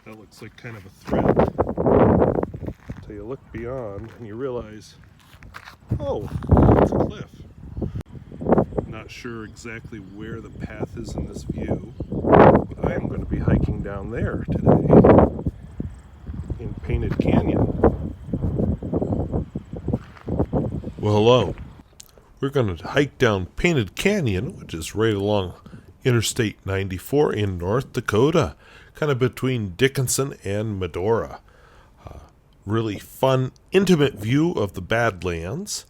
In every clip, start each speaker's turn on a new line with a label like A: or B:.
A: That looks like kind of a threat until you look beyond and you realize, oh, it's a cliff. Not sure exactly where the path is in this view, but I am going to be hiking down there today in Painted Canyon. Well, hello. We're going to hike down Painted Canyon, which is right along Interstate 94 in North Dakota, kind of between Dickinson and Medora. Really fun, intimate view of the Badlands.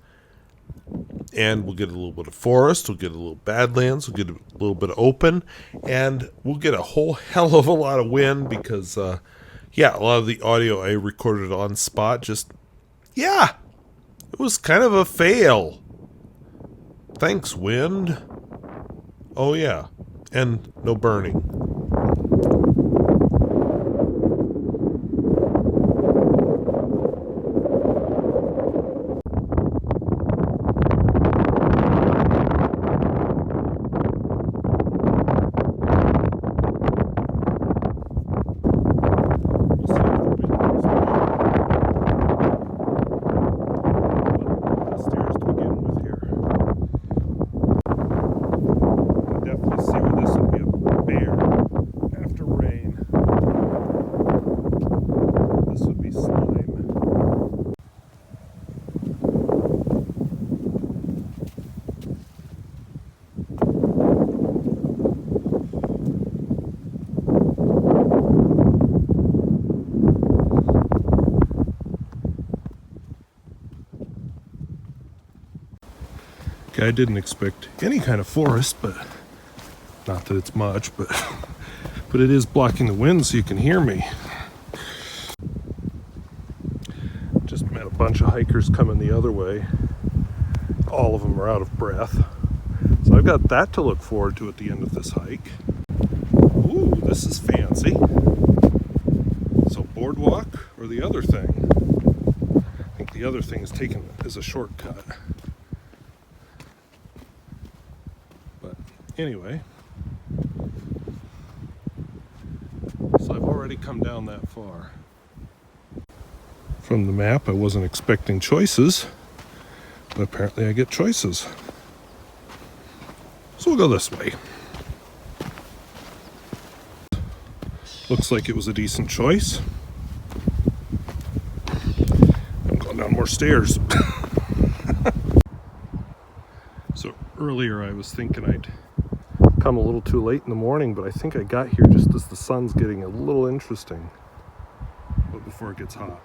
A: And we'll get a little bit of forest, we'll get a little Badlands, we'll get a little bit of open, and we'll get a whole hell of a lot of wind because, a lot of the audio I recorded on spot it was kind of a fail. Thanks, wind. Oh yeah, and no burning. I didn't expect any kind of forest, but not that it's much, but it is blocking the wind so you can hear me. Just met a bunch of hikers coming the other way. All of them are out of breath. So I've got that to look forward to at the end of this hike. Ooh, this is fancy. So boardwalk or the other thing? I think the other thing is taken as a shortcut. Anyway, so I've already come down that far. From the map, I wasn't expecting choices, but apparently I get choices. So we'll go this way. Looks like it was a decent choice. I'm going down more stairs. So earlier I was thinking I'd come a little too late in the morning, but I think I got here just as the sun's getting a little interesting, but before it gets hot.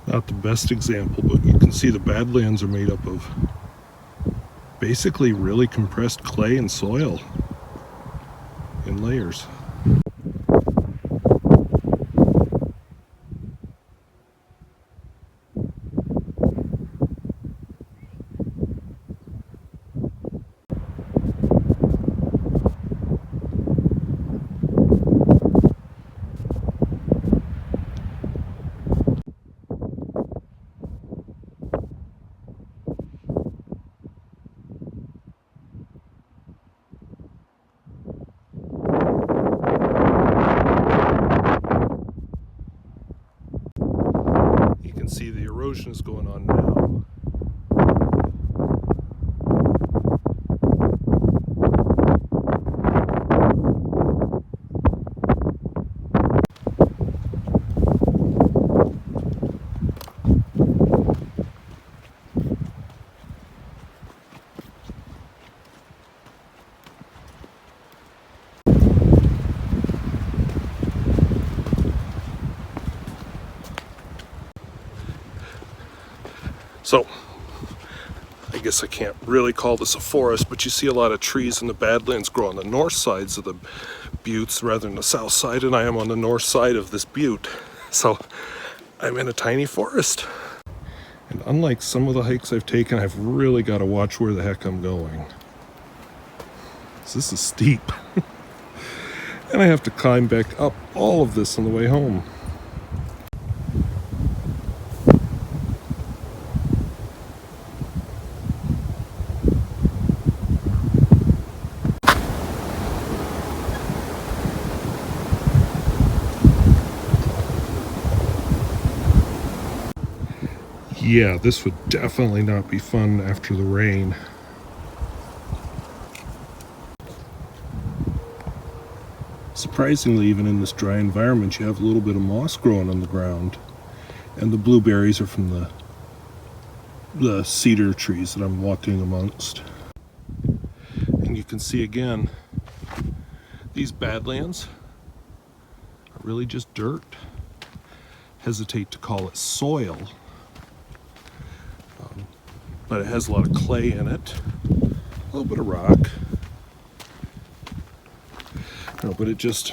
A: Not the best example, but you can see the Badlands are made up of basically really compressed clay and soil in layers. See the erosion is going on now. So, I guess I can't really call this a forest, but you see a lot of trees in the Badlands grow on the north sides of the buttes rather than the south side, and I am on the north side of this butte. So, I'm in a tiny forest. And unlike some of the hikes I've taken, I've really got to watch where the heck I'm going. This is steep.
B: And I have to climb back up all of this on the way home. Yeah, this would definitely not be fun after the rain. Surprisingly, even in this dry environment, you have a little bit of moss growing on the ground. And the blueberries are from the cedar trees that I'm walking amongst. And you can see again, these badlands are really just dirt. Hesitate to call it soil, but it has a lot of clay in it, a little bit of rock. But it just,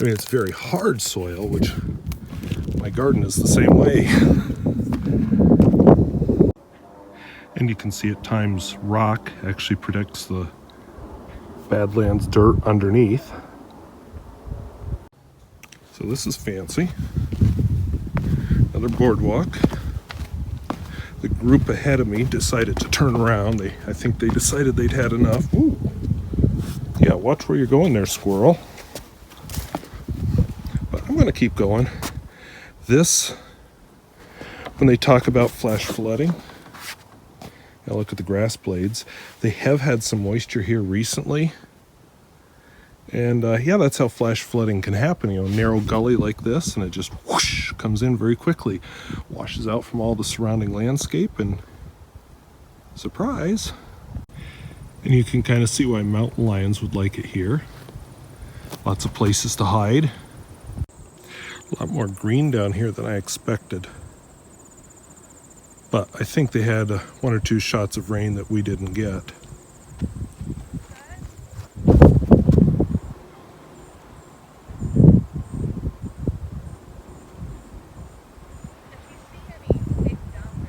B: I mean, it's very hard soil, which my garden is the same way. And you can see at times rock actually protects the badlands dirt underneath. So this is fancy. Another boardwalk. The group ahead of me decided to turn around. I think they decided they'd had enough. Ooh. Yeah, watch where you're going there, squirrel. But I'm gonna keep going. This, when they talk about flash flooding, now look at the grass blades. They have had some moisture here recently. And yeah, that's how flash flooding can happen. You know, narrow gully like this, and it just whoosh comes in very quickly, washes out from all the surrounding landscape, and surprise. And you can kind of see why mountain lions would like it here. Lots of places to hide. A lot more green down here than I expected. But I think they had 1 or 2 shots of rain that we didn't get.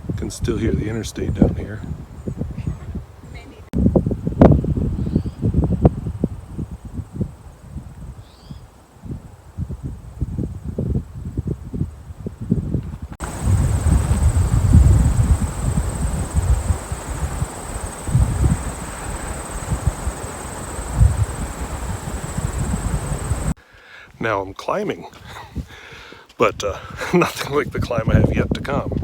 B: You can still hear the interstate down here. Now I'm climbing, but nothing like the climb I have yet to come.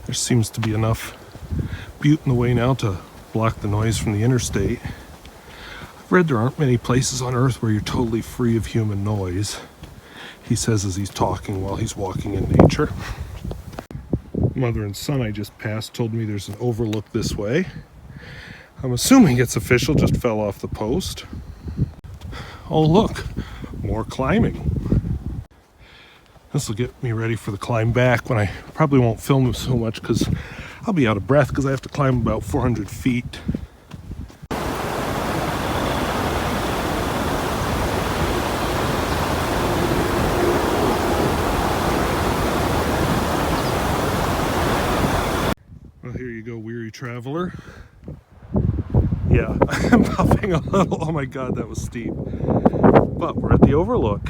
B: There seems to be enough butte in the way now to block the noise from the interstate. I've read there aren't many places on Earth where you're totally free of human noise, he says as he's talking while he's walking in nature. Mother and son I just passed told me there's an overlook this way. I'm assuming it's official, just fell off the post. Oh look, more climbing. This will get me ready for the climb back, when I probably won't film so much because I'll be out of breath because I have to climb about 400 feet. Well, here you go, weary traveler. Yeah, I'm puffing a little. Oh my god, that was steep. But we're at the overlook.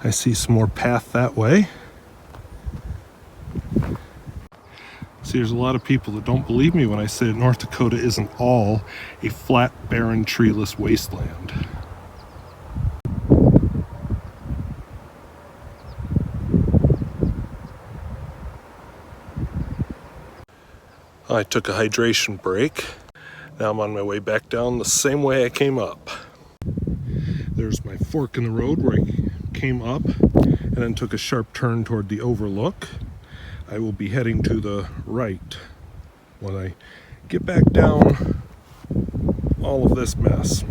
B: I see some more path that way. See, there's a lot of people that don't believe me when I say that North Dakota isn't all a flat, barren, treeless wasteland. I took a hydration break. Now I'm on my way back down the same way I came up. There's my fork in the road where I came up and then took a sharp turn toward the overlook. I will be heading to the right when I get back down all of this mess.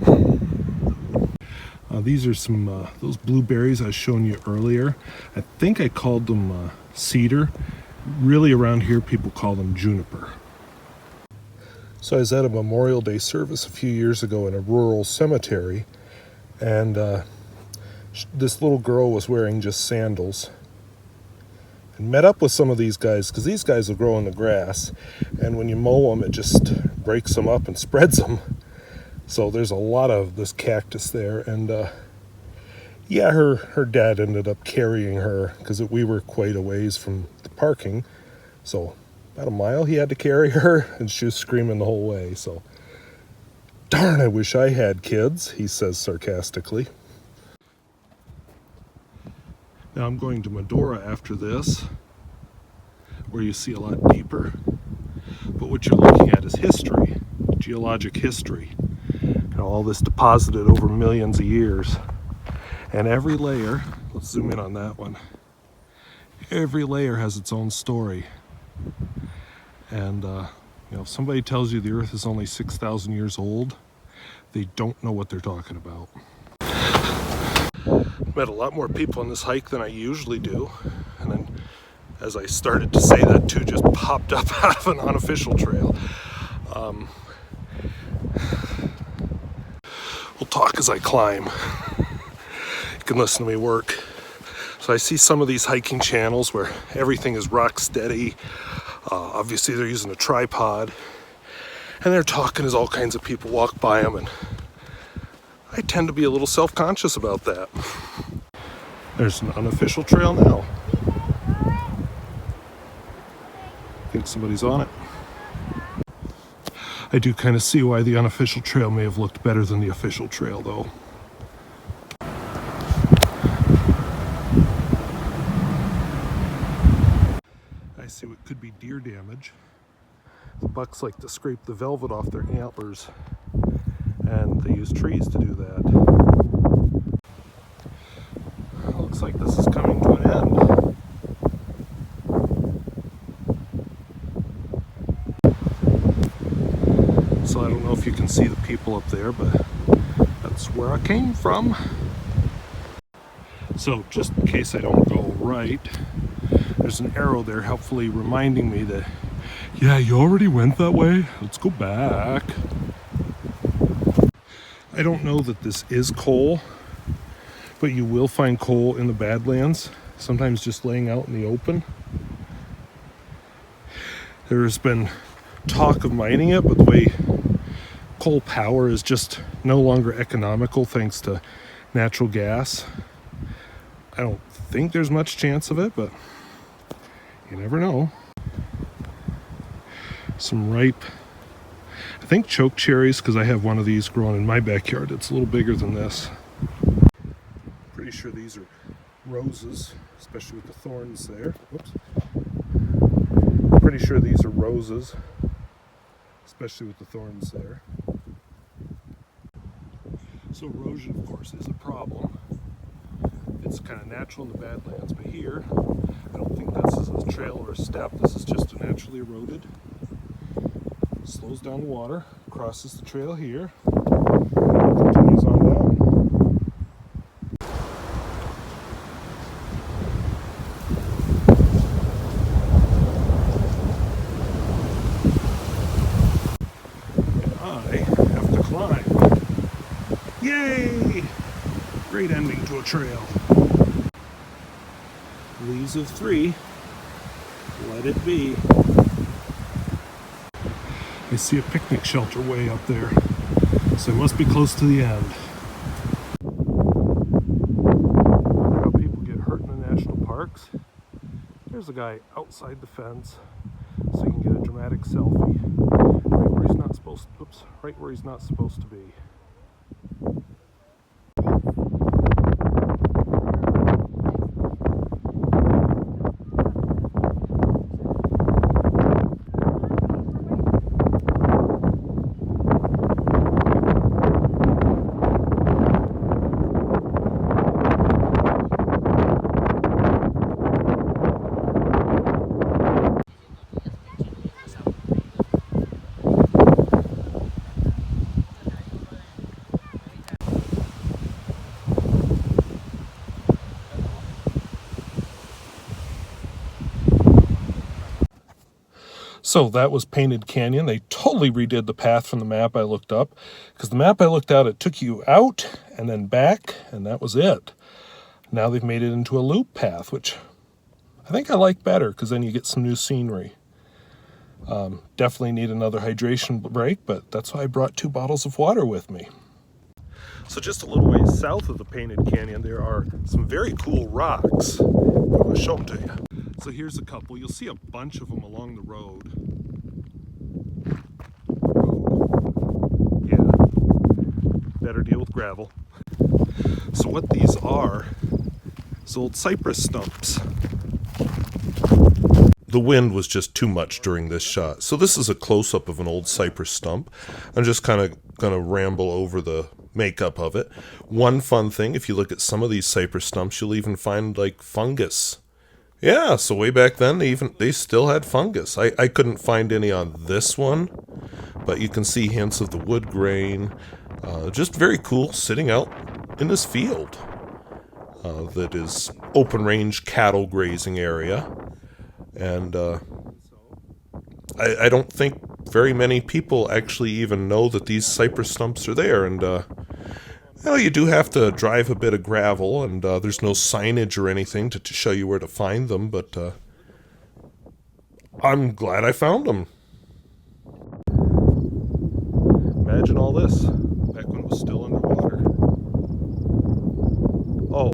B: These are some those blueberries I was showing you earlier. I think I called them cedar. Really around here people call them juniper. So I was at a Memorial Day service a few years ago in a rural cemetery, and this little girl was wearing just sandals. And met up with some of these guys, because these guys will grow in the grass, and when you mow them it just breaks them up and spreads them. So there's a lot of this cactus there, and yeah, her dad ended up carrying her because we were quite a ways from the parking, so about a mile he had to carry her, and she was screaming the whole way. So, darn, I wish I had kids, he says sarcastically. Now I'm going to Medora after this, where you see a lot deeper. But what you're looking at is history, geologic history. You know, all this deposited over millions of years. And every layer, let's zoom in on that one, every layer has its own story. And you know, if somebody tells you the Earth is only 6,000 years old, they don't know what they're talking about. Met a lot more people on this hike than I usually do, and then as I started to say that, two just popped up out of an unofficial trail. We'll talk as I climb. You can listen to me work. So I see some of these hiking channels where everything is rock steady. Obviously they're using a tripod, and they're talking as all kinds of people walk by them, and I tend to be a little self-conscious about that. There's an unofficial trail now. I think somebody's on it. I do kind of see why the unofficial trail may have looked better than the official trail, though. I see what could be deer damage. The bucks like to scrape the velvet off their antlers, and they use trees to do that. Looks like this is coming to an end. So I don't know if you can see the people up there, but that's where I came from. So just in case I don't go right, there's an arrow there helpfully reminding me that, yeah, you already went that way, let's go back. I don't know that this is coal, but you will find coal in the badlands, sometimes just laying out in the open. There has been talk of mining it, but the way coal power is just no longer economical thanks to natural gas, I don't think there's much chance of it, but you never know. Some ripe, I think choke cherries, because I have one of these growing in my backyard. It's a little bigger than this. Pretty sure these are roses, especially with the thorns there. Whoops. Pretty sure these are roses, especially with the thorns there. So erosion, of course, is a problem. It's kind of natural in the badlands, but here, I don't think this is a trail or a step. This is just a naturally eroded. Slows down the water, crosses the trail here, continues on down. And I have to climb. Yay! Great ending to a trail. Leaves of 3. Let it be. I see a picnic shelter way up there, so I must be close to the end. How people get hurt in the national parks. There's a guy outside the fence, so you can get a dramatic selfie right where he's not supposed to, right where he's not supposed to be. So that was Painted Canyon. They totally redid the path from the map I looked up, because the map I looked at, it took you out and then back, and that was it. Now they've made it into a loop path, which I think I like better, because then you get some new scenery. Definitely need another hydration break, but that's why I brought 2 bottles of water with me. So just a little ways south of the Painted Canyon, there are some very cool rocks. I'm going to show them to you. So here's a couple. You'll see a bunch of them along the road. Yeah, better deal with gravel. So what these are is old cypress stumps.
A: The wind was just too much during this shot. So this is a close-up of an old cypress stump. I'm just kind of going to ramble over the makeup of it. One fun thing, if you look at some of these cypress stumps, you'll even find like fungus. Yeah, so way back then they still had fungus. I couldn't find any on this one, but you can see hints of the wood grain. Just very cool sitting out in this field that is open range cattle grazing area. And I don't think very many people actually even know that these cypress stumps are there. And well, you do have to drive a bit of gravel, and there's no signage or anything to show you where to find them, but I'm glad I found them.
B: Imagine all this back when it was still underwater. Oh,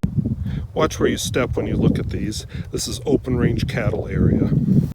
B: watch where you step when you look at these. This is open range cattle area.